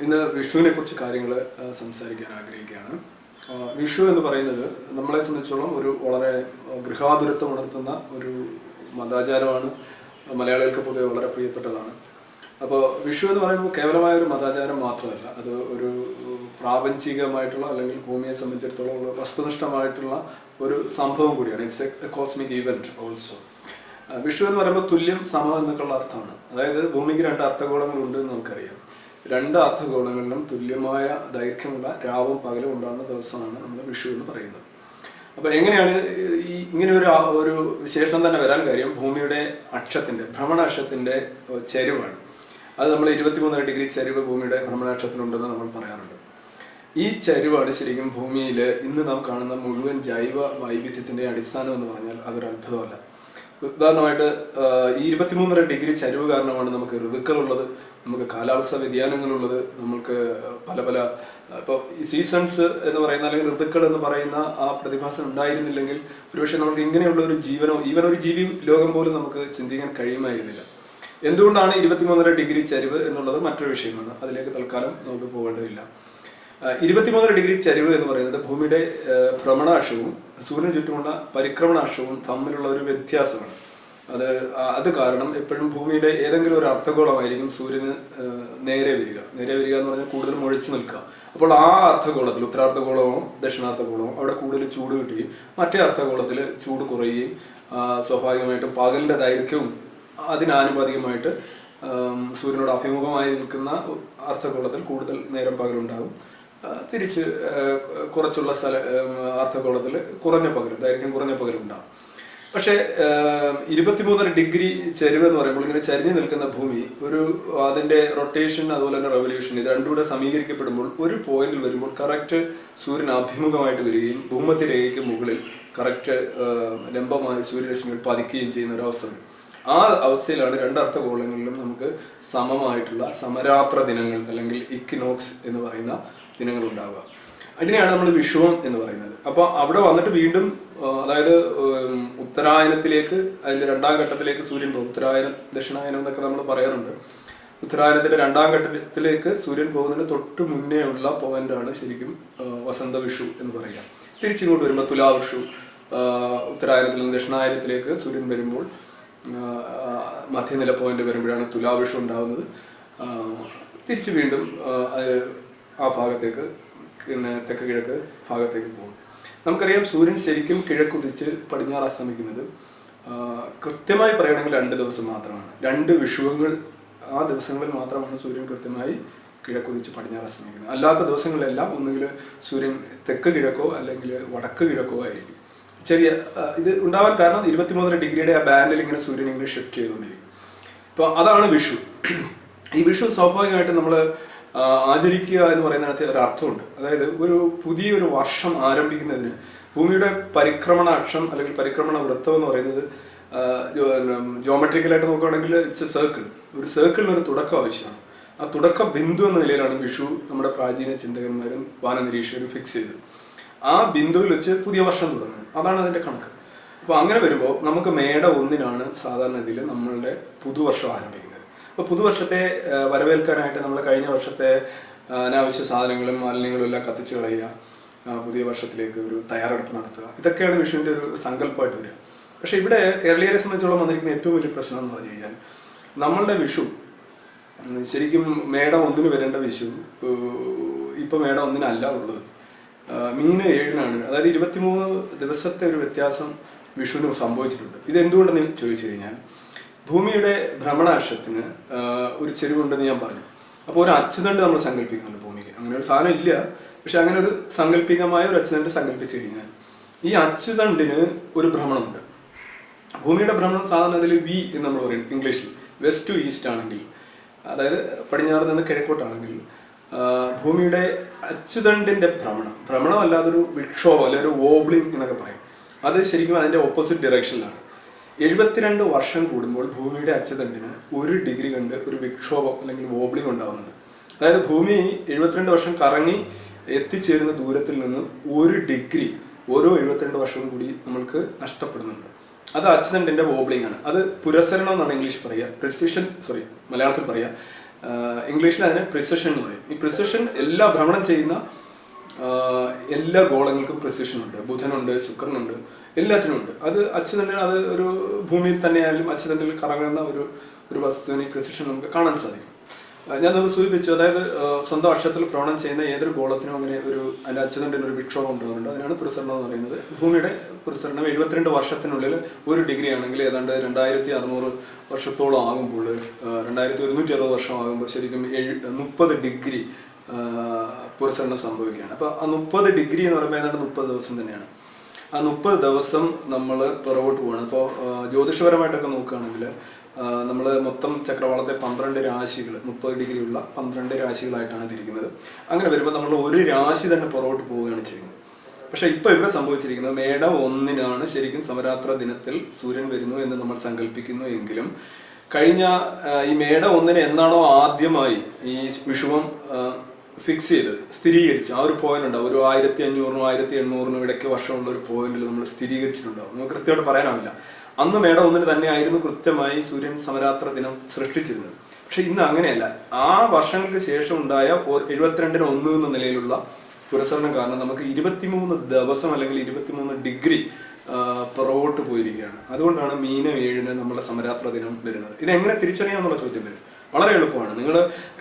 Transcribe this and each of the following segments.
ഇന്ന് വിഷുവിനെ കുറിച്ച് കാര്യങ്ങൾ സംസാരിക്കാൻ ആഗ്രഹിക്കുകയാണ്. വിഷു എന്ന് പറയുന്നത് നമ്മളെ സംബന്ധിച്ചോളം ഒരു വളരെ ഗൃഹാതുരത്വം ഉണർത്തുന്ന ഒരു മതാചാരമാണ്. മലയാളികൾക്ക് പൊതുവെ വളരെ പ്രിയപ്പെട്ടതാണ്. അപ്പോൾ വിഷു എന്ന് പറയുമ്പോൾ കേവലമായ ഒരു മതാചാരം മാത്രമല്ല, അത് ഒരു പ്രാപഞ്ചികമായിട്ടുള്ള അല്ലെങ്കിൽ ഭൂമിയെ സംബന്ധിച്ചിടത്തോളം വസ്തുനിഷ്ഠമായിട്ടുള്ള ഒരു സംഭവം കൂടിയാണ്. It's A cosmic event also. Vishu എന്ന് പറയുമ്പോൾ തുല്യം സമം എന്നൊക്കെയുള്ള അർത്ഥമാണ്. അതായത് ഭൂമിക്ക് രണ്ട് അർത്ഥഗോളങ്ങളുണ്ട് എന്ന് നമുക്കറിയാം. രണ്ട് അർത്ഥഗോളങ്ങളിലും തുല്യമായ ദൈർഘ്യമുള്ള രാവും പകലും ഉണ്ടാകുന്ന ദിവസമാണ് നമ്മൾ വിഷു എന്ന് പറയുന്നത്. അപ്പോൾ എങ്ങനെയാണ് ഇങ്ങനെ ഒരു വിശേഷണം തന്നെ വരാൻ കാര്യം? ഭൂമിയുടെ ഭ്രമണാക്ഷത്തിൻ്റെ ചരിവാണ്. അത് നമ്മൾ 23 ഡിഗ്രി ചരിവ് ഭൂമിയുടെ ഭ്രമണാക്ഷത്തിനുണ്ടെന്ന് നമ്മൾ പറയാറുണ്ട്. ഈ ചരിവാണ് ശരിക്കും ഭൂമിയിൽ ഇന്ന് നാം കാണുന്ന മുഴുവൻ ജൈവ വൈവിധ്യത്തിൻ്റെ അടിസ്ഥാനം എന്ന് പറഞ്ഞാൽ അതൊരു അത്ഭുതമല്ല. ഉദാഹരണമായിട്ട് ഈ 23 ഡിഗ്രി ചരിവ് കാരണമാണ് നമുക്ക് ഋതുക്കളുള്ളത്, നമുക്ക് കാലാവസ്ഥ വ്യതിയാനങ്ങളുള്ളത്, നമുക്ക് പല ഇപ്പോൾ ഈ സീസൺസ് എന്ന് പറയുന്ന അല്ലെങ്കിൽ ഋതുക്കൾ എന്ന് പറയുന്ന ആ പ്രതിഭാസം ഉണ്ടായിരുന്നില്ലെങ്കിൽ ഒരുപക്ഷെ നമുക്ക് ഇങ്ങനെയുള്ള ഒരു ജീവനോ ഒരു ജീവി ലോകം പോലും നമുക്ക് ചിന്തിക്കാൻ കഴിയുമായിരുന്നില്ല. എന്തുകൊണ്ടാണ് 23 ഡിഗ്രി ചരിവ് എന്നുള്ളത് മറ്റൊരു വിഷയമാണ്. അതിലേക്ക് തൽക്കാലം നമുക്ക് പോകേണ്ടതില്ല. 23 ഡിഗ്രി ചരിവ് എന്ന് പറയുന്നത് ഭൂമിയുടെ ഭ്രമണാക്ഷവും സൂര്യന് ചുറ്റുമുള്ള പരിക്രമണാക്ഷവും തമ്മിലുള്ള ഒരു വ്യത്യാസമാണ്. അത് കാരണം എപ്പോഴും ഭൂമിയുടെ ഏതെങ്കിലും ഒരു അർദ്ധഗോളമായിരിക്കും സൂര്യന് നേരെ വരിക എന്ന് പറഞ്ഞാൽ കൂടുതൽ മുഴച്ചു നിൽക്കുക. അപ്പോൾ ആ അർദ്ധഗോളത്തിൽ ഉത്തരാർദ്ധഗോളമോ ദക്ഷിണാർദ്ധഗോളമോ അവിടെ കൂടുതൽ ചൂട് കിട്ടുകയും മറ്റേ അർദ്ധഗോളത്തിൽ ചൂട് കുറയുകയും സ്വാഭാവികമായിട്ടും പകലിൻ്റെ ദൈർഘ്യവും അതിനാനുപാതികമായിട്ട് സൂര്യനോട് അഭിമുഖമായി നിൽക്കുന്ന അർദ്ധഗോളത്തിൽ കൂടുതൽ നേരം പകലുണ്ടാകും. തിരിച്ച് കുറച്ചുള്ള അർദ്ധഗോളത്തിൽ ദൈർഘ്യം കുറഞ്ഞ പകലുണ്ടാകും. പക്ഷേ 23 ഡിഗ്രി ചരിവ് എന്ന് പറയുമ്പോൾ ഇങ്ങനെ ചരിഞ്ഞു നിൽക്കുന്ന ഭൂമി അതിൻ്റെ റൊട്ടേഷൻ അതുപോലെ തന്നെ റെവല്യൂഷൻ ഇത് രണ്ടും കൂടെ സമീകരിക്കപ്പെടുമ്പോൾ ഒരു പോയിന്റിൽ വരുമ്പോൾ കറക്റ്റ് സൂര്യൻ അഭിമുഖമായിട്ട് വരികയും ഭൂമധ്യരേഖയ്ക്ക് മുകളിൽ കറക്റ്റ് ലംബമായി സൂര്യരശ്മികൾ പതിക്കുകയും ചെയ്യുന്ന ഒരു അവസ്ഥ. ആ അവസ്ഥയിലാണ് രണ്ട് അർദ്ധഗോളങ്ങളിലും നമുക്ക് സമമായിട്ടുള്ള സമരാത്ര ദിനങ്ങൾ അല്ലെങ്കിൽ ഇക്വിനോക്സ് എന്ന് പറയുന്ന ദിനങ്ങൾ ഉണ്ടാവുക. അതിനെയാണ് നമ്മൾ വിഷുവം എന്ന് പറയുന്നത്. അപ്പോൾ അവിടെ വന്നിട്ട് വീണ്ടും അതായത് ഉത്തരായനത്തിലേക്ക് അതിൻ്റെ രണ്ടാം ഘട്ടത്തിലേക്ക് സൂര്യൻ പോകും. ഉത്തരായനം ദക്ഷിണായനം എന്നൊക്കെ നമ്മൾ പറയാറുണ്ട്. ഉത്തരായനത്തിൻ്റെ രണ്ടാം ഘട്ടത്തിലേക്ക് സൂര്യൻ പോകുന്നതിന് തൊട്ട് മുന്നേ ഉള്ള പോയിന്റാണ് ശരിക്കും വസന്ത വിഷു എന്ന് പറയുക. തിരിച്ചിങ്ങോട്ട് വരുമ്പോൾ തുലാവിഷു. ഉത്തരായനത്തിൽ നിന്ന് ദക്ഷിണായനത്തിലേക്ക് സൂര്യൻ വരുമ്പോൾ മധ്യനില പോയിന്റ് വരുമ്പോഴാണ് തുലാവിഷു ഉണ്ടാകുന്നത്. തിരിച്ച് വീണ്ടും ആ ഭാഗത്തേക്ക് തെക്ക് കിഴക്ക് ഭാഗത്തേക്ക് പോകും. നമുക്കറിയാം സൂര്യൻ ശരിക്കും കിഴക്കുതിച്ച് പടിഞ്ഞാറ് അസ്തമിക്കുന്നത് കൃത്യമായി പറയുകയാണെങ്കിൽ 2 ദിവസം മാത്രമാണ്. 2 വിഷുവങ്ങൾ ആ ദിവസങ്ങളിൽ മാത്രമാണ് സൂര്യൻ കൃത്യമായി കിഴക്കുതിച്ച് പടിഞ്ഞാറ് അസ്തമിക്കുന്നത്. അല്ലാത്ത ദിവസങ്ങളിലെല്ലാം ഒന്നുകിൽ സൂര്യൻ തെക്ക് കിഴക്കോ അല്ലെങ്കിൽ വടക്ക് കിഴക്കോ ആയിരിക്കും. ഇത് ഉണ്ടാവാൻ കാരണം 23 ഡിഗ്രിയുടെ ആ ബാൻഡിൽ ഇങ്ങനെ സൂര്യൻ ഇങ്ങനെ ഷിഫ്റ്റ് ചെയ്തുകൊണ്ടിരിക്കും. അപ്പോൾ അതാണ് വിഷു. ഈ വിഷു സ്വാഭാവികമായിട്ട് നമ്മൾ ആചരിക്കുക എന്ന് പറയുന്നതിനകത്ത് ഒരു അർത്ഥമുണ്ട്. അതായത് പുതിയൊരു വർഷം ആരംഭിക്കുന്നതിന് ഭൂമിയുടെ പരിക്രമണ അക്ഷം അല്ലെങ്കിൽ പരിക്രമണ വൃത്തം എന്ന് പറയുന്നത് ജോമെട്രിക്കലായിട്ട് നോക്കുകയാണെങ്കിൽ ഇറ്റ്സ് എ സർക്കിൾ. ഒരു സർക്കിളിന് ഒരു തുടക്കം ആവശ്യമാണ്. ആ തുടക്ക ബിന്ദു എന്ന നിലയിലാണ് വിഷു നമ്മുടെ പ്രാചീന ചിന്തകന്മാരും വാനനിരീക്ഷകരും ഫിക്സ് ചെയ്തത്. ആ ബിന്ദുവിൽ വെച്ച് പുതിയ വർഷം തുടങ്ങും. അതാണ് അതിൻ്റെ കണക്ക്. അപ്പോൾ അങ്ങനെ വരുമ്പോൾ നമുക്ക് മേട 1-നാണ് സാധാരണ ഇതിൽ നമ്മളുടെ പുതുവർഷം ആരംഭിക്കുന്നത്. അപ്പോൾ പുതുവർഷത്തെ വരവേൽക്കാനായിട്ട് നമ്മൾ കഴിഞ്ഞ വർഷത്തെ അനാവശ്യ സാധനങ്ങളും മാലിന്യങ്ങളും എല്ലാം കത്തിച്ചു കളയുക, പുതിയ വർഷത്തിലേക്ക് ഒരു തയ്യാറെടുപ്പ് നടത്തുക, ഇതൊക്കെയാണ് വിഷുവിൻ്റെ ഒരു സങ്കല്പമായിട്ട് വരിക. പക്ഷേ ഇവിടെ കേരളീയരെ സംബന്ധിച്ചോളം വന്നിരിക്കുന്ന ഏറ്റവും വലിയ പ്രശ്നം എന്ന് പറഞ്ഞു കഴിഞ്ഞാൽ നമ്മളുടെ വിഷു ശരിക്കും മേട 1-ന് വരേണ്ട വിഷു ഇപ്പോൾ മേട 1-നല്ല ഉള്ളത്, മീന 7-നാണ്. അതായത് 23 ദിവസത്തെ ഒരു വ്യത്യാസം വിഷുവിന് സംഭവിച്ചിട്ടുണ്ട്. ഇതെന്തുകൊണ്ടെന്ന് ചോദിച്ചു കഴിഞ്ഞാൽ ഭൂമിയുടെ ഭ്രമണാക്ഷത്തിന് ഒരു ചെരിവുണ്ടെന്ന് ഞാൻ പറഞ്ഞു. അപ്പോൾ ഒരു അച്ചുതണ്ട് നമ്മൾ സങ്കല്പിക്കുന്നുണ്ട് ഭൂമിക്ക്. അങ്ങനെ ഒരു സാധനം ഇല്ല, പക്ഷെ അങ്ങനെ ഒരു സാങ്കല്പികമായ ഒരു അച്ചുതണ്ട് സങ്കല്പിച്ചു കഴിഞ്ഞാൽ ഈ അച്ചുതണ്ടിന് ഒരു ഭ്രമണമുണ്ട്. ഭൂമിയുടെ ഭ്രമണം സാധാരണ അതിൽ വി എന്ന് നമ്മൾ പറയും ഇംഗ്ലീഷിൽ. വെസ്റ്റ് ടു ഈസ്റ്റ് ആണെങ്കിൽ, അതായത് പടിഞ്ഞാറ് നിന്ന് കിഴക്കോട്ടാണെങ്കിൽ ഭൂമിയുടെ അച്ചുതണ്ടിൻ്റെ ഭ്രമണമല്ലാതൊരു വിക്ഷോഭം അല്ലെങ്കിൽ ഒരു വോബ്ലിംഗ് എന്നൊക്കെ പറയും. അത് ശരിക്കും അതിൻ്റെ ഓപ്പോസിറ്റ് ഡയറക്ഷനിലാണ്. 72 വർഷം കൂടുമ്പോൾ ഭൂമിയുടെ അച്ചുതണ്ടിന് 1 ഡിഗ്രി കണ്ട് ഒരു വിക്ഷോഭം അല്ലെങ്കിൽ വോബ്ലിംഗ് ഉണ്ടാകുന്നുണ്ട്. അതായത് ഭൂമി 72 വർഷം കറങ്ങി എത്തിച്ചേരുന്ന ദൂരത്തിൽ നിന്ന് 1 ഡിഗ്രി ഓരോ 72 വർഷവും കൂടി നമ്മൾക്ക് നഷ്ടപ്പെടുന്നുണ്ട്. അത് അച്ചുതണ്ടിൻ്റെ വോബ്ലിംഗ് ആണ്. അത് പുരസരണം എന്നാണ് ഇംഗ്ലീഷ് പറയുക. മലയാളത്തിൽ പറയുക ഇംഗ്ലീഷിൽ അതിനെ പ്രിസിഷൻ എന്ന് പറയും. ഈ പ്രിസിഷൻ എല്ലാ ഭ്രമണം ചെയ്യുന്ന എല്ലാ ഗോളങ്ങൾക്കും പ്രിസിഷൻ ഉണ്ട്. ബുധനുണ്ട്, ശുക്രനുണ്ട്, എല്ലാത്തിനും ഉണ്ട്. അത് അച്ചുതണ്ടിൽ, അത് ഒരു ഭൂമിയിൽ തന്നെയായാലും അച്ചുതണ്ടിൽ കറങ്ങുന്ന ഒരു വസ്തുവിന് ഈ പ്രിസിഷൻ നമുക്ക് കാണാൻ സാധിക്കും. ഞാൻ നമുക്ക് സൂചിപ്പിച്ചു, അതായത് സ്വന്തം അക്ഷത്തിൽ ഭ്രമണം ചെയ്യുന്ന ഏതൊരു ഗോളത്തിനും അങ്ങനെ അതിൻ്റെ അച്ചുതണ്ടിന് ഒരു വിക്ഷോഭം ഉണ്ടാകുന്നുണ്ട്. അതിനാണ് പ്രസരണം എന്ന് പറയുന്നത്. ഭൂമിയുടെ പ്രസരണം 72 വർഷത്തിനുള്ളിൽ 1 ഡിഗ്രി ആണെങ്കിൽ ഏതാണ്ട് 2600 വർഷത്തോളം ആകുമ്പോൾ, 2160 വർഷമാകുമ്പോൾ ശരിക്കും 30 ഡിഗ്രി പുരസരണം സംഭവിക്കുകയാണ്. അപ്പോൾ ആ 30 ഡിഗ്രി എന്ന് പറയുമ്പോൾ ഏതാണ്ട് 30 ദിവസം തന്നെയാണ്. ആ 30 ദിവസം നമ്മൾ പിറകോട്ട് പോവാണ്. അപ്പോൾ ജ്യോതിഷപരമായിട്ടൊക്കെ നോക്കുകയാണെങ്കിൽ നമ്മൾ മൊത്തം ചക്രവാളത്തെ 12 രാശികൾ, 30 ഡിഗ്രി ഉള്ള 12 രാശികളായിട്ടാണ് തിരിക്കുന്നത്. അങ്ങനെ വരുമ്പോൾ നമ്മൾ ഒരു രാശി തന്നെ പുറകോട്ട് പോവുകയാണ് ചെയ്യുന്നത്. പക്ഷേ ഇപ്പോൾ ഇവിടെ സംഭവിച്ചിരിക്കുന്നത് മേടം 1-നാണ് ശരിക്കും സമരാത്ര ദിനത്തിൽ സൂര്യൻ വരുന്നു എന്ന് നമ്മൾ സങ്കല്പിക്കുന്നു. എങ്കിലും കഴിഞ്ഞ ഈ മേടം 1-ന് എന്നാണോ ആദ്യമായി ഈ വിഷുവം ഫിക്സ് ചെയ്തത്, സ്ഥിരീകരിച്ച് ആ ഒരു പോയിന്റ് ഉണ്ടാവും. ഒരു 1500-നും 1800-നും ഇടയ്ക്ക് വർഷമുള്ള ഒരു പോയിന്റിൽ നമ്മൾ സ്ഥിരീകരിച്ചിട്ടുണ്ടാവും. നമുക്ക് കൃത്യമായിട്ട് പറയാനാവില്ല. അന്ന് മേടം 1-ന് തന്നെയായിരുന്നു കൃത്യമായി സൂര്യൻ സമരാത്ര ദിനം സൃഷ്ടിച്ചിരുന്നത്. പക്ഷെ ഇന്ന് അങ്ങനെയല്ല. ആ വർഷങ്ങൾക്ക് ശേഷം ഉണ്ടായ 72-1 എന്ന നിലയിലുള്ള പുരസരണം കാരണം നമുക്ക് 23 ദിവസം അല്ലെങ്കിൽ 23 ഡിഗ്രി പുറകോട്ട് പോയിരിക്കുകയാണ്. അതുകൊണ്ടാണ് മീനം 7-ന് നമ്മുടെ സമരാത്ര ദിനം വരുന്നത്. ഇതെങ്ങനെ തിരിച്ചറിയാമെന്നുള്ള ചോദ്യം വരും. വളരെ എളുപ്പമാണ്. നിങ്ങൾ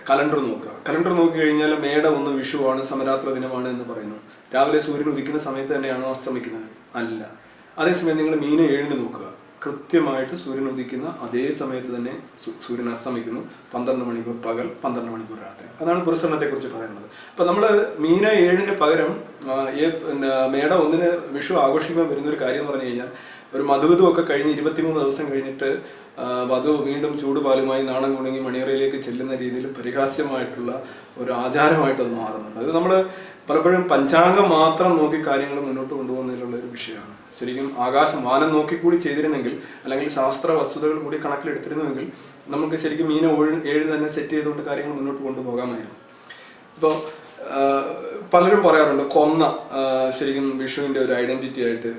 കലണ്ടർ നോക്കുക. കലണ്ടർ നോക്കി കഴിഞ്ഞാൽ മേടം 1 വിഷുവാണ്, സമരാത്ര ദിനമാണ് എന്ന് പറയുന്നു. രാവിലെ സൂര്യൻ ഉദിക്കുന്ന സമയത്ത് തന്നെയാണോ അസ്തമിക്കുന്നത്? അല്ല. അതേസമയം നിങ്ങൾ മീനം 7-ന് നോക്കുക. കൃത്യമായിട്ട് സൂര്യൻ ഉദിക്കുന്ന അതേ സമയത്ത് തന്നെ സൂര്യൻ അസ്തമിക്കുന്നു. 12 മണിക്കൂർ പകൽ, 12 മണിക്കൂർ രാത്രി. അതാണ് പുരസരണത്തെ കുറിച്ച് പറയുന്നത്. അപ്പൊ നമ്മള് മീന 7-ന് പകരം മേടം 1-ന് വിഷു ആഘോഷിക്കാൻ വരുന്ന ഒരു കാര്യം എന്ന് പറഞ്ഞു കഴിഞ്ഞാൽ, ഒരു മധുവിധുവൊക്കെ കഴിഞ്ഞ് 23 ദിവസം കഴിഞ്ഞിട്ട് വധു വീണ്ടും ചൂടുപാലുമായി നാണം കുണുങ്ങി മണിയറയിലേക്ക് ചെല്ലുന്ന രീതിയിൽ പരിഹാസ്യമായിട്ടുള്ള ഒരു ആചാരമായിട്ട് അത് മാറുന്നുണ്ട്. അത് നമ്മൾ പലപ്പോഴും പഞ്ചാംഗം മാത്രം നോക്കി കാര്യങ്ങൾ മുന്നോട്ട് കൊണ്ടുപോകുന്നതിലുള്ള ഒരു വിഷയമാണ്. ശരിക്കും ആകാശം വാനം നോക്കിക്കൂടി ചെയ്തിരുന്നെങ്കിൽ, അല്ലെങ്കിൽ ശാസ്ത്ര വസ്തുതകൾ കൂടി കണക്കിലെടുത്തിരുന്നുവെങ്കിൽ നമുക്ക് ശരിക്കും മീന 7 തന്നെ സെറ്റ് ചെയ്തുകൊണ്ട് കാര്യങ്ങൾ മുന്നോട്ട് കൊണ്ടുപോകാമായിരുന്നു. ഇപ്പോൾ പലരും പറയാറുണ്ട് കൊന്ന ശരിക്കും വിഷുവിൻ്റെ ഒരു ഐഡന്റിറ്റി ആയിട്ട്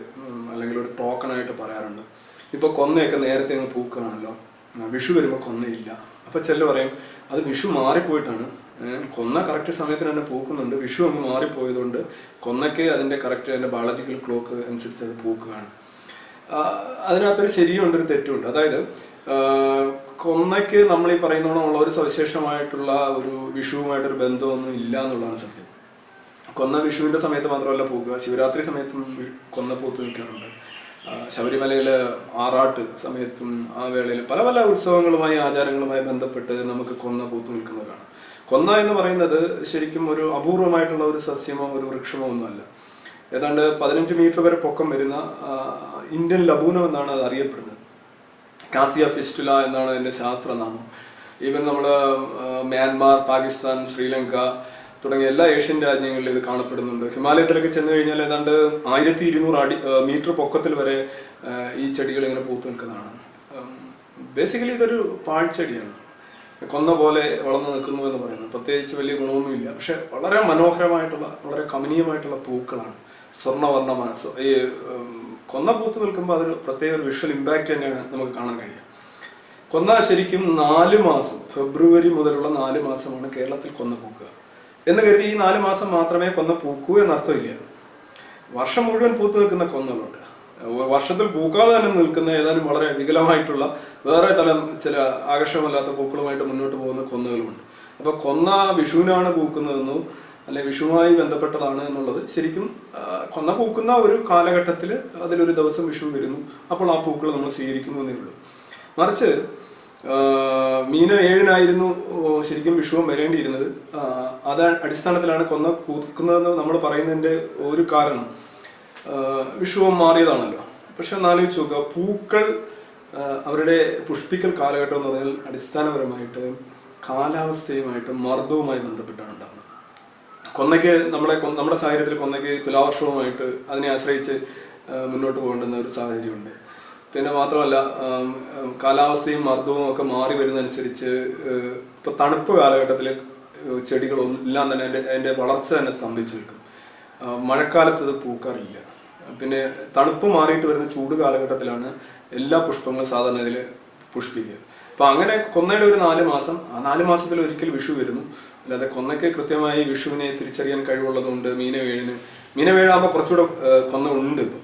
അല്ലെങ്കിൽ ഒരു ടോക്കണായിട്ട് പറയാറുണ്ട്. ഇപ്പോൾ കൊന്നയൊക്കെ നേരത്തെ അങ്ങ് പൂക്കുകയാണല്ലോ, വിഷു വരുമ്പോൾ കൊന്നയില്ല. അപ്പോൾ ചിലർ പറയും അത് വിഷു മാറിപ്പോയിട്ടാണ്. കൊന്ന കറക്റ്റ് സമയത്തിന് തന്നെ പൂക്കുന്നുണ്ട്, വിഷു അങ്ങ് മാറിപ്പോയതുകൊണ്ട് കൊന്നയ്ക്ക് അതിൻ്റെ കറക്റ്റ് അതിൻ്റെ ബയോളജിക്കൽ ക്ലോക്ക് അനുസരിച്ച് അത് പൂക്കുകയാണ്. അതിനകത്തൊരു ശരിയുണ്ട്, ഒരു തെറ്റുണ്ട്. അതായത് കൊന്നയ്ക്ക് നമ്മൾ ഈ പറയുന്നോണമുള്ള ഒരു സവിശേഷമായിട്ടുള്ള ഒരു വിഷുവുമായിട്ടൊരു ബന്ധമൊന്നും ഇല്ല എന്നുള്ളതാണ് സത്യം. കൊന്ന വിഷുവിൻ്റെ സമയത്ത് മാത്രമല്ല പൂക്കുക, ശിവരാത്രി സമയത്തും കൊന്ന പൂത്ത് നിൽക്കാറുണ്ട്. ശബരിമലയിൽ ആറാട്ട് സമയത്തും ആ വേളയിൽ പല പല ഉത്സവങ്ങളുമായി ആചാരങ്ങളുമായി ബന്ധപ്പെട്ട് നമുക്ക് കൊന്ന പൂത്ത് നിൽക്കുന്നത് കാണാം. കൊന്ന എന്ന് പറയുന്നത് ശരിക്കും ഒരു അപൂർവമായിട്ടുള്ള ഒരു സസ്യമോ ഒരു വൃക്ഷമോ ഒന്നുമല്ല. ഏതാണ്ട് 15 മീറ്റർ വരെ പൊക്കം വരുന്ന ഇന്ത്യൻ ലബൂനം എന്നാണ് അത് അറിയപ്പെടുന്നത്. കാസിയ ഫിസ്റ്റുല എന്നാണ് അതിൻ്റെ ശാസ്ത്രനാമം. ഈവൻ നമ്മൾ മ്യാൻമാർ, പാകിസ്ഥാൻ, ശ്രീലങ്ക തുടങ്ങിയ എല്ലാ ഏഷ്യൻ രാജ്യങ്ങളിലും ഇത് കാണപ്പെടുന്നുണ്ട്. ഹിമാലയത്തിലൊക്കെ ചെന്ന് കഴിഞ്ഞാൽ ഏതാണ്ട് 1200 മീറ്റർ പൊക്കത്തിൽ വരെ ഈ ചെടികൾ ഇങ്ങനെ പൂത്തു നിൽക്കുന്നതാണ്. ബേസിക്കലി ഇതൊരു പാഴ്ചെടിയാണ്. കൊന്ന പോലെ വളർന്നു നിൽക്കുന്നു എന്ന് പറയുന്നത് പ്രത്യേകിച്ച് വലിയ ഗുണമൊന്നുമില്ല. പക്ഷെ വളരെ മനോഹരമായിട്ടുള്ള വളരെ കമനീയമായിട്ടുള്ള പൂക്കളാണ്, സ്വർണ്ണവർണ്ണമാണ്. ഈ കൊന്ന പൂത്ത് നിൽക്കുമ്പോൾ അതൊരു പ്രത്യേക ഒരു വിഷ്വൽ ഇമ്പാക്റ്റ് തന്നെയാണ് നമുക്ക് കാണാൻ കഴിയുക. കൊന്ന ശരിക്കും 4 മാസം, ഫെബ്രുവരി മുതലുള്ള 4 മാസമാണ് കേരളത്തിൽ കൊന്ന പൂക്കുക എന്ന് കരുതി ഈ 4 മാസം മാത്രമേ കൊന്ന പൂക്കൂ എന്നർത്ഥമില്ല. വർഷം മുഴുവൻ പൂത്തു നിൽക്കുന്ന കൊന്നകളുണ്ട്. വർഷത്തിൽ പൂക്കാതെ തന്നെ നിൽക്കുന്ന ഏതാനും വളരെ വികലമായിട്ടുള്ള വേറെ തരം ചില ആകർഷകമല്ലാത്ത പൂക്കളുമായിട്ട് മുന്നോട്ട് പോകുന്ന കൊന്നകളുമുണ്ട്. അപ്പോൾ കൊന്ന വിഷുവിനാണ് പൂക്കുന്നതെന്നോ അല്ലെ വിഷുവുമായി ബന്ധപ്പെട്ടതാണ് എന്നുള്ളത് ശരിക്കും കൊന്ന പൂക്കുന്ന ഒരു കാലഘട്ടത്തിൽ അതിലൊരു ദിവസം വിഷു വരുന്നു, അപ്പോൾ ആ പൂക്കൾ നമ്മൾ സ്വീകരിക്കുന്നു എന്നേ ഉള്ളൂ. മറിച്ച് മീന 7-നായിരുന്നു ശരിക്കും വിഷുവം വരേണ്ടിയിരുന്നത്. അത് അടിസ്ഥാനത്തിലാണ് കൊന്ന പൂക്കുന്നതെന്ന് നമ്മൾ പറയുന്നതിൻ്റെ ഒരു കാരണം വിഷുവം മാറിയതാണല്ലോ. പക്ഷെ ഒന്നാലോചിച്ച് നോക്കുക, പൂക്കൾ അവരുടെ പുഷ്പിക്കൽ കാലഘട്ടം എന്ന് പറഞ്ഞാൽ അടിസ്ഥാനപരമായിട്ട് കാലാവസ്ഥയുമായിട്ട് മർദ്ദവുമായി ബന്ധപ്പെട്ടാണ് ഉണ്ടാകുന്നത്. കൊന്നയ്ക്ക് നമ്മുടെ സാഹചര്യത്തിൽ കൊന്നയ്ക്ക് തുലാവർഷവുമായിട്ട് അതിനെ ആശ്രയിച്ച് മുന്നോട്ട് പോകേണ്ടുന്ന ഒരു സാഹചര്യമുണ്ട്. പിന്നെ മാത്രമല്ല കാലാവസ്ഥയും മർദ്ദവും ഒക്കെ മാറി വരുന്നതനുസരിച്ച് ഇപ്പോൾ തണുപ്പ് കാലഘട്ടത്തിൽ ചെടികളൊന്നും തന്നെ അതിൻ്റെ വളർച്ച തന്നെ സ്തംഭിച്ചു നിൽക്കും. മഴക്കാലത്ത് അത് പൂക്കാറില്ല. പിന്നെ തണുപ്പ് മാറിയിട്ട് വരുന്ന ചൂട് കാലഘട്ടത്തിലാണ് എല്ലാ പുഷ്പങ്ങളും സാധാരണ ഇതിൽ പുഷ്പിക്കുക. അപ്പോൾ അങ്ങനെ കൊന്നയുടെ ഒരു 4 മാസം, ആ 4 മാസത്തിൽ ഒരിക്കൽ വിഷു വരുന്നു. അല്ലാതെ കൊന്നയ്ക്ക് കൃത്യമായി വിഷുവിനെ തിരിച്ചറിയാൻ കഴിവുള്ളതുകൊണ്ട് മീനവേഴാകുമ്പോൾ കുറച്ചുകൂടെ കൊന്ന ഉണ്ട്. ഇപ്പം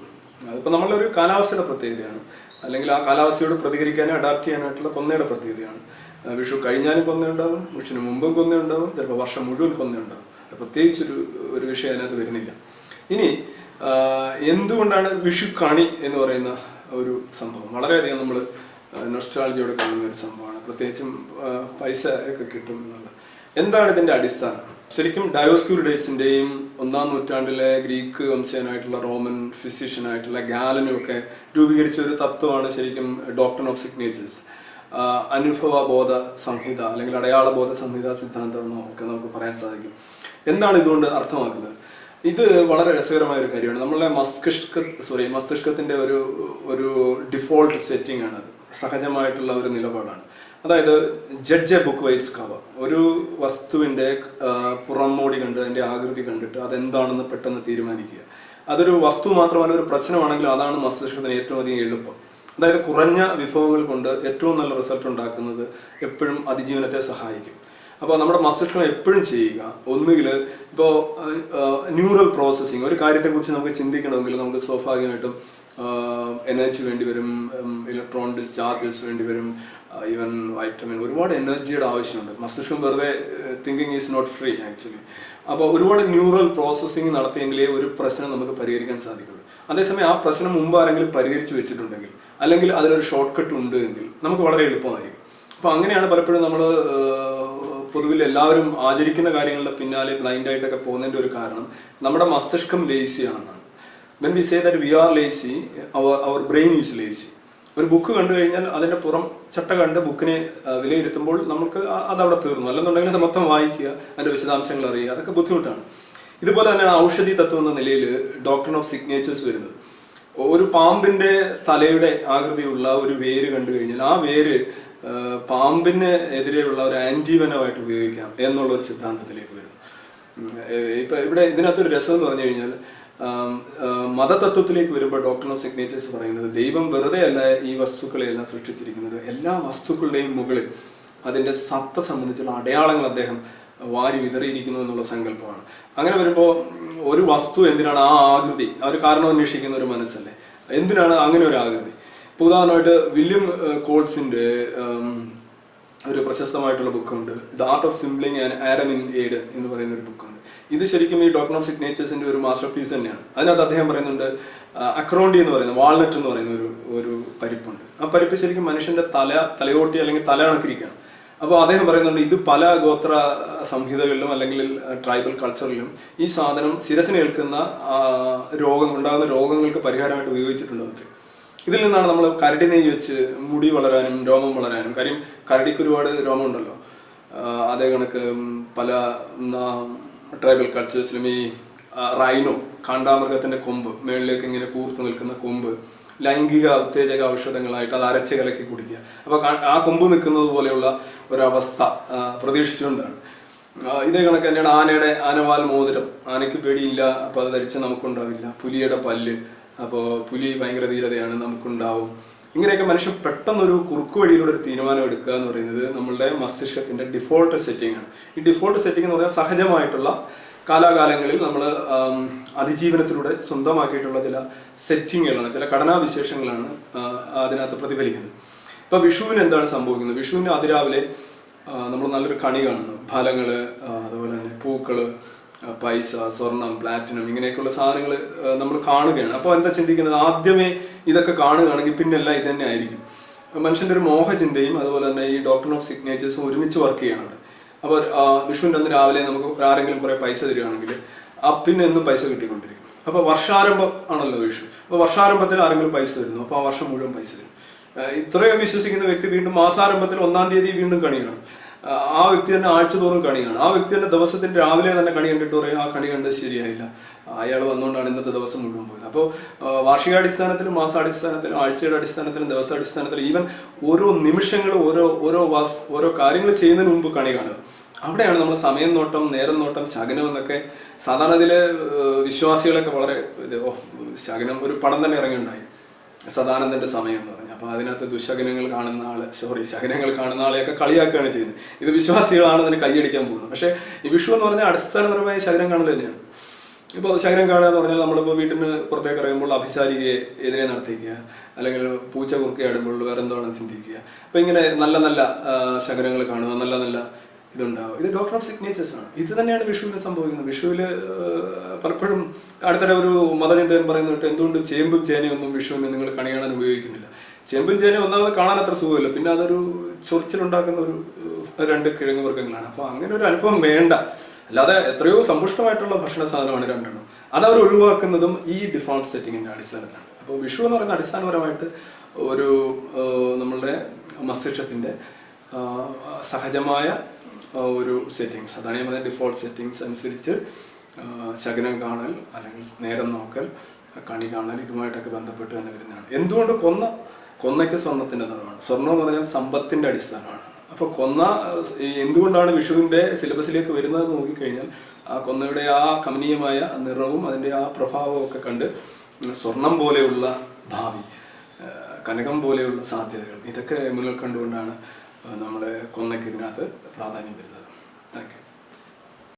അതിപ്പോൾ നമ്മളുടെ ഒരു കാലാവസ്ഥയുടെ പ്രത്യേകതയാണ്, അല്ലെങ്കിൽ ആ കാലാവസ്ഥയോട് പ്രതികരിക്കാനും അഡാപ്റ്റ് ചെയ്യാനായിട്ടുള്ള കൊന്നയുടെ പ്രത്യേകതയാണ്. വിഷു കഴിഞ്ഞാലും കൊന്നയുണ്ടാവും, വിഷുവിന് മുമ്പും കൊന്നയുണ്ടാവും, ചിലപ്പോൾ വർഷം മുഴുവൻ കൊന്നയുണ്ടാവും. പ്രത്യേകിച്ചൊരു വിഷയം അതിനകത്ത് വരുന്നില്ല. ഇനി എന്തുകൊണ്ടാണ് വിഷു കണി എന്ന് പറയുന്ന ഒരു സംഭവം വളരെയധികം നമ്മൾ നൊസ്റ്റാൾജിയോടെ കാണുന്ന ഒരു സംഭവമാണ്, പ്രത്യേകിച്ചും പൈസ ഒക്കെ കിട്ടും എന്നുള്ളത്. എന്താണ് ഇതിൻ്റെ അടിസ്ഥാനം? ശരിക്കും ഡയോസ്ക്യൂരിഡേസിൻ്റെയും 1-ാം നൂറ്റാണ്ടിലെ ഗ്രീക്ക് വംശജനായിട്ടുള്ള റോമൻ ഫിസിഷ്യനായിട്ടുള്ള ഗാലനും ഒക്കെ രൂപീകരിച്ച ഒരു തത്വമാണ് ശരിക്കും ഡോക്ട്രിൻ ഓഫ് സിഗ്നേച്ചേഴ്സ്, അനുഭവബോധ സംഹിത അല്ലെങ്കിൽ അടയാളബോധ സംഹിത സിദ്ധാന്തം എന്നൊക്കെ നമുക്ക് പറയാൻ സാധിക്കും. എന്താണ് ഇതുകൊണ്ട് അർത്ഥമാക്കുന്നത്? ഇത് വളരെ രസകരമായ ഒരു കാര്യമാണ്. നമ്മളെ മസ്തിഷ്കത്തിൻ്റെ ഒരു ഡിഫോൾട്ട് സെറ്റിംഗ് ആണത്, സഹജമായിട്ടുള്ള ഒരു നിലപാടാണ്. അതായത് judge A book whites cover. ഒരു വസ്തുവിൻ്റെ പുറംമോടി കണ്ട് അതിൻ്റെ ആകൃതി കണ്ടിട്ട് അതെന്താണെന്ന് പെട്ടെന്ന് തീരുമാനിക്കുക. അതൊരു വസ്തു മാത്രമല്ല, ഒരു പ്രശ്നമാണെങ്കിലും അതാണ് മസ്തിഷ്കത്തിന് ഏറ്റവും അധികം എളുപ്പം. അതായത് കുറഞ്ഞ വിഭവങ്ങൾ കൊണ്ട് ഏറ്റവും നല്ല റിസൾട്ട് ഉണ്ടാക്കുന്നത് എപ്പോഴും അതിജീവനത്തെ സഹായിക്കും. അപ്പോൾ നമ്മുടെ മസ്തിഷ്കം എപ്പോഴും ചെയ്യുക, ഒന്നുകിൽ ഇപ്പോൾ ന്യൂറൽ പ്രോസസ്സിങ്, ഒരു കാര്യത്തെക്കുറിച്ച് നമുക്ക് ചിന്തിക്കണമെങ്കിൽ നമുക്ക് സ്വാഭാവികമായിട്ടും എനർജി വേണ്ടി വരും, ഇലക്ട്രോൺ ഡിസ്ചാർജസ് വേണ്ടി വരും, ഈവൻ വൈറ്റമിൻ, ഒരുപാട് എനർജിയുടെ ആവശ്യമുണ്ട്. മസ്തിഷ്കം വെറുതെ thinking is not free actually. അപ്പോൾ ഒരുപാട് ന്യൂറൽ പ്രോസസ്സിങ് നടത്തിയെങ്കിലേ ഒരു പ്രശ്നം നമുക്ക് പരിഹരിക്കാൻ സാധിക്കുള്ളൂ. അതേസമയം ആ പ്രശ്നം മുമ്പ് ആരെങ്കിലും പരിഹരിച്ചു വെച്ചിട്ടുണ്ടെങ്കിൽ, അല്ലെങ്കിൽ അതിലൊരു ഷോർട്ട് കട്ട് ഉണ്ട് എങ്കിൽ നമുക്ക് വളരെ എളുപ്പമായിരിക്കും. അപ്പോൾ അങ്ങനെയാണ് പലപ്പോഴും നമ്മൾ പൊതുവിൽ എല്ലാവരും ആചരിക്കുന്ന കാര്യങ്ങളുടെ പിന്നാലെ ബ്ലൈൻഡായിട്ടൊക്കെ പോകുന്നതിൻ്റെ ഒരു കാരണം നമ്മുടെ മസ്തിഷ്കം ലേസിയാണെന്നാണ്. When we say that we are lazy, our brain is lazy. ഒരു ബുക്ക് കണ്ടു കഴിഞ്ഞാൽ അതിൻ്റെ പുറം ചട്ട കണ്ട് ബുക്കിനെ വിലയിരുത്തുമ്പോൾ നമുക്ക് അതവിടെ തീർന്നു. അല്ലെന്നുണ്ടെങ്കിൽ അത് മൊത്തം വായിക്കുക, അതിൻ്റെ വിശദാംശങ്ങൾ അറിയുക, അതൊക്കെ ബുദ്ധിമുട്ടാണ്. ഇതുപോലെ തന്നെയാണ് ഔഷധി തത്വം എന്ന നിലയിൽ ഡോക്ട്രിൻ ഓഫ് സിഗ്നേച്ചേഴ്സ് വരുന്നത്. ഒരു പാമ്പിൻ്റെ തലയുടെ ആകൃതിയുള്ള ഒരു വേര് കണ്ടു കഴിഞ്ഞാൽ ആ വേര് പാമ്പിന് എതിരെയുള്ള ഒരു ആൻറ്റിവനമായിട്ട് ഉപയോഗിക്കാം എന്നുള്ളൊരു സിദ്ധാന്തത്തിലേക്ക് വരും. ഇപ്പം ഇവിടെ ഇതിനകത്തൊരു രസം എന്ന് പറഞ്ഞു കഴിഞ്ഞാൽ, മതതത്വത്തിലേക്ക് വരുമ്പോൾ ഡോക്ട്രിൻ ഓഫ് സിഗ്നേച്ചേഴ്സ് പറയുന്നത് ദൈവം വെറുതെ അല്ല ഈ വസ്തുക്കളെയെല്ലാം സൃഷ്ടിച്ചിരിക്കുന്നത്, എല്ലാ വസ്തുക്കളുടെയും മുകളിൽ അതിൻ്റെ സത്ത സംബന്ധിച്ചുള്ള അടയാളങ്ങൾ അദ്ദേഹം വാരി വിതറിയിരിക്കുന്നു എന്നുള്ള സങ്കല്പമാണ്. അങ്ങനെ വരുമ്പോൾ ഒരു വസ്തു എന്തിനാണ് ആ ആകൃതി, ആ ഒരു കാരണം അന്വേഷിക്കുന്ന ഒരു മനസ്സല്ലേ, എന്തിനാണ് അങ്ങനെ ഒരു ആകൃതി? ഇപ്പോൾ ഉദാഹരണമായിട്ട് വില്യം കോൾസിൻ്റെ ഒരു പ്രശസ്തമായിട്ടുള്ള ബുക്കുണ്ട്, the art of simpling and Adam in aid എന്ന് പറയുന്ന ഒരു ബുക്കുണ്ട്. ഇത് ശരിക്കും ഈ ഡോക്ട്രിൻ ഓഫ് സിഗ്നേച്ചേഴ്സിൻ്റെ ഒരു മാസ്റ്റർ പീസ് തന്നെയാണ്. അതിനകത്ത് അദ്ദേഹം പറയുന്നുണ്ട്, അക്രോണ്ടി എന്ന് പറയുന്ന വാൾനട്ട് എന്ന് പറയുന്ന ഒരു പരിപ്പുണ്ട്. ആ പരിപ്പ് ശരിക്കും മനുഷ്യൻ്റെ തലയോട്ടി അല്ലെങ്കിൽ തല കണക്കിരിക്കുകയാണ്. അപ്പോൾ അദ്ദേഹം പറയുന്നുണ്ട്, ഇത് പല ഗോത്ര സംഹിതകളിലും അല്ലെങ്കിൽ ട്രൈബൽ കൾച്ചറിലും ഈ സാധനം ശിരസിനേൽക്കുന്ന ഉണ്ടാകുന്ന രോഗങ്ങൾക്ക് പരിഹാരമായിട്ട് ഉപയോഗിച്ചിട്ടുണ്ട്. അതൊക്കെ ഇതിൽ നിന്നാണ് നമ്മൾ കരടി നെയ്യ് വെച്ച് മുടി വളരാനും രോമം വളരാനും. കാര്യം കരടിക്ക് ഒരുപാട് രോമം ഉണ്ടല്ലോ. അതേ കണക്ക് പല ട്രൈബൽ കൾച്ചേഴ്സിലും ഈ റൈനോ, കാണ്ടാമൃഗത്തിൻ്റെ കൊമ്പ്, മേളിലേക്ക് ഇങ്ങനെ കൂർത്തു നിൽക്കുന്ന കൊമ്പ്, ലൈംഗിക ഉത്തേജക ഔഷധങ്ങളായിട്ട് അത് അരച്ച് കലക്കി കുടിക്കുക. അപ്പോൾ ആ കൊമ്പ് നിൽക്കുന്നത് പോലെയുള്ള ഒരവസ്ഥ പ്രതീക്ഷിച്ചുകൊണ്ടാണ്. ഇതേ കണക്ക് തന്നെയാണ് ആനവാൽ മോതിരം. ആനയ്ക്ക് പേടിയില്ല, അപ്പോൾ അത് ധരിച്ച് നമുക്കുണ്ടാവില്ല. പുലിയുടെ പല്ല്, അപ്പോൾ പുലി ഭയങ്കര ധീരതയാണ്, നമുക്കുണ്ടാവും. ഇങ്ങനെയൊക്കെ മനുഷ്യൻ പെട്ടെന്നൊരു കുറുക്കു വഴിയിലൂടെ ഒരു തീരുമാനം എടുക്കുക എന്ന് പറയുന്നത് നമ്മളുടെ മസ്തിഷ്കത്തിൻ്റെ ഡിഫോൾട്ട് സെറ്റിംഗ് ആണ്. ഈ ഡിഫോൾട്ട് സെറ്റിംഗ് എന്ന് പറഞ്ഞാൽ സഹജമായിട്ടുള്ള കാലാകാലങ്ങളിൽ നമ്മൾ അതിജീവനത്തിലൂടെ സ്വന്തമാക്കിയിട്ടുള്ള ചില സെറ്റിങ്ങുകളാണ്, ചില ഘടനാവിശേഷങ്ങളാണ് അതിനകത്ത് പ്രതിഫലിക്കുന്നത്. ഇപ്പോൾ വിഷുവിന് എന്താണ് സംഭവിക്കുന്നത്? വിഷുവിന് അതിരാവിലെ നമ്മൾ നല്ലൊരു കണി കാണുന്നു. ഫലങ്ങൾ, അതുപോലെ തന്നെ പൂക്കൾ, പൈസ, സ്വർണം, പ്ലാറ്റിനം, ഇങ്ങനെയൊക്കെയുള്ള സാധനങ്ങൾ നമ്മൾ കാണുകയാണ്. അപ്പോൾ എന്താ ചിന്തിക്കുന്നത്? ആദ്യമേ ഇതൊക്കെ കാണുകയാണെങ്കിൽ പിന്നെല്ലാം ഇത് തന്നെ ആയിരിക്കും. മനുഷ്യൻ്റെ ഒരു മോഹചിന്തയും അതുപോലെ തന്നെ ഈ ഡോക്ട്രിൻ ഓഫ് സിഗ്നേച്ചേഴ്സും ഒരുമിച്ച് വർക്ക് ചെയ്യണം അവിടെ. അപ്പോൾ വിഷുവിൻ്റെ അന്ന് രാവിലെ നമുക്ക് ആരെങ്കിലും കുറേ പൈസ തരികയാണെങ്കിൽ പിന്നെ എന്നും പൈസ കിട്ടിക്കൊണ്ടിരിക്കും. അപ്പോൾ വർഷാരംഭം ആണല്ലോ വിഷു. അപ്പോൾ വർഷാരംഭത്തിൽ ആരെങ്കിലും പൈസ തരുന്നു, അപ്പോൾ ആ വർഷം മുഴുവൻ പൈസ തരും. ഇത്രയും വിശ്വസിക്കുന്ന വ്യക്തി വീണ്ടും മാസാരംഭത്തിൽ 1-ാം തീയതി വീണ്ടും കണി കാണും. ആ വ്യക്തി തന്നെ ആഴ്ചതോറും കണി കാണും. ആ വ്യക്തി തന്നെ ദിവസത്തിൻ്റെ രാവിലെ തന്നെ കണി കണ്ടിട്ട് പറയും, ആ കണി കണ്ടത് ശരിയായില്ല, അയാൾ വന്നുകൊണ്ടാണ് ഇന്നത്തെ ദിവസം മുഴുവൻ പോയത്. അപ്പോൾ വാർഷികാടിസ്ഥാനത്തിലും മാസാടിസ്ഥാനത്തിലും ആഴ്ചയുടെ അടിസ്ഥാനത്തിലും ദിവസാടിസ്ഥാനത്തിലും ഈവൻ ഓരോ നിമിഷങ്ങളും ഓരോ കാര്യങ്ങൾ ചെയ്യുന്നതിന് മുമ്പ് കണി കാണുക. അവിടെയാണ് നമ്മൾ സമയം നോട്ടം, നേരം നോട്ടം, ശകനം എന്നൊക്കെ സാധാരണ ഇതിൽ വിശ്വാസികളൊക്കെ വളരെ ശകനം ഒരു പടം തന്നെ ഇറങ്ങിയുണ്ടായി. സദാനന്ദന്റെ സമയം എന്ന് പറഞ്ഞു. അപ്പോൾ അതിനകത്ത് ദുശകനങ്ങൾ കാണുന്ന ആള് ശകനങ്ങൾ കാണുന്ന ആളെയൊക്കെ കളിയാക്കുകയാണ് ചെയ്യുന്നത്. ഇത് വിശ്വാസികളാണ് അതിന് കൈയടിക്കാൻ പോകുന്നത്. പക്ഷേ ഈ വിഷു എന്ന് പറഞ്ഞാൽ അടിസ്ഥാനപരമായ ശകനം കാണൽ തന്നെയാണ്. ഇപ്പോൾ ശകനം കാണുക എന്ന് പറഞ്ഞാൽ നമ്മളിപ്പോൾ വീട്ടിന് പുറത്തേക്ക് ഇറങ്ങുമ്പോൾ അഭിസാരികയെ എതിരെ നടത്തിക്കുക, അല്ലെങ്കിൽ പൂച്ച കുറുക്കയാടുമ്പോൾ വേറെ എന്താണെന്ന് ചിന്തിക്കുക. അപ്പോൾ ഇങ്ങനെ നല്ല നല്ല ശകനങ്ങൾ കാണുക, നല്ല നല്ല ഇതുണ്ടാവും. ഇത് ഡോക്ടർ ഓഫ് സിഗ്നേച്ചേഴ്സ് ആണ്. ഇത് തന്നെയാണ് വിഷുവിന് സംഭവിക്കുന്നത്. വിഷുവിൽ പലപ്പോഴും അടുത്തിടെ ഒരു മതചിന്തകൻ പറയുന്നിട്ട് എന്തുകൊണ്ട് ചേമ്പും ചേനയൊന്നും വിഷുവിന് നിങ്ങൾ കണി കാണാൻ ഉപയോഗിക്കുന്നില്ല. ചേമ്പും ചേനയും ഒന്നാമത് കാണാൻ അത്ര സുഖമില്ല, പിന്നെ അതൊരു ചൊറിച്ചിലുണ്ടാക്കുന്ന ഒരു രണ്ട് കിഴങ്ങ് വർഗ്ഗങ്ങളാണ്. അപ്പോൾ അങ്ങനെ ഒരു അനുഭവം വേണ്ട. അല്ലാതെ എത്രയോ സമ്പുഷ്ടമായിട്ടുള്ള ഭക്ഷണ സാധനമാണ് രണ്ടെണ്ണം. അതവർ ഒഴിവാക്കുന്നതും ഈ ഡിഫോൾട്ട് സെറ്റിങ്ങിൻ്റെ അടിസ്ഥാനത്തിലാണ്. അപ്പോൾ വിഷു എന്ന് പറയുന്ന അടിസ്ഥാനപരമായിട്ട് ഒരു നമ്മളുടെ മസ്തിഷ്കത്തിൻ്റെ സഹജമായ ഒരു സെറ്റിങ്സ്, അതാണ് ഞാൻ പറഞ്ഞ ഡിഫോൾട്ട് സെറ്റിങ്സ് അനുസരിച്ച് ശകനം കാണൽ അല്ലെങ്കിൽ നേരം നോക്കൽ, കണി കാണൽ, ഇതുമായിട്ടൊക്കെ ബന്ധപ്പെട്ട് തന്നെ വരുന്നതാണ്. എന്തുകൊണ്ട് കൊന്നയ്ക്ക് സ്വർണത്തിൻ്റെ നിറമാണ്. സ്വർണം എന്ന് പറഞ്ഞാൽ സമ്പത്തിൻ്റെ അടിസ്ഥാനമാണ്. അപ്പോൾ കൊന്ന എന്തുകൊണ്ടാണ് വിഷുവിൻ്റെ സിലബസിലേക്ക് വരുന്നത് നോക്കിക്കഴിഞ്ഞാൽ ആ കൊന്നയുടെ ആ കമനീയമായ നിറവും അതിൻ്റെ ആ പ്രഭാവവും ഒക്കെ കണ്ട് സ്വർണം പോലെയുള്ള ഭാവി, കനകം പോലെയുള്ള സാധ്യതകൾ, ഇതൊക്കെ മുന്നിൽ കണ്ടുകൊണ്ടാണ് നമ്മൾ കൊന്നയ്ക്ക് ഇതിനകത്ത് പ്രാധാന്യം വരുന്നത്. Thank you.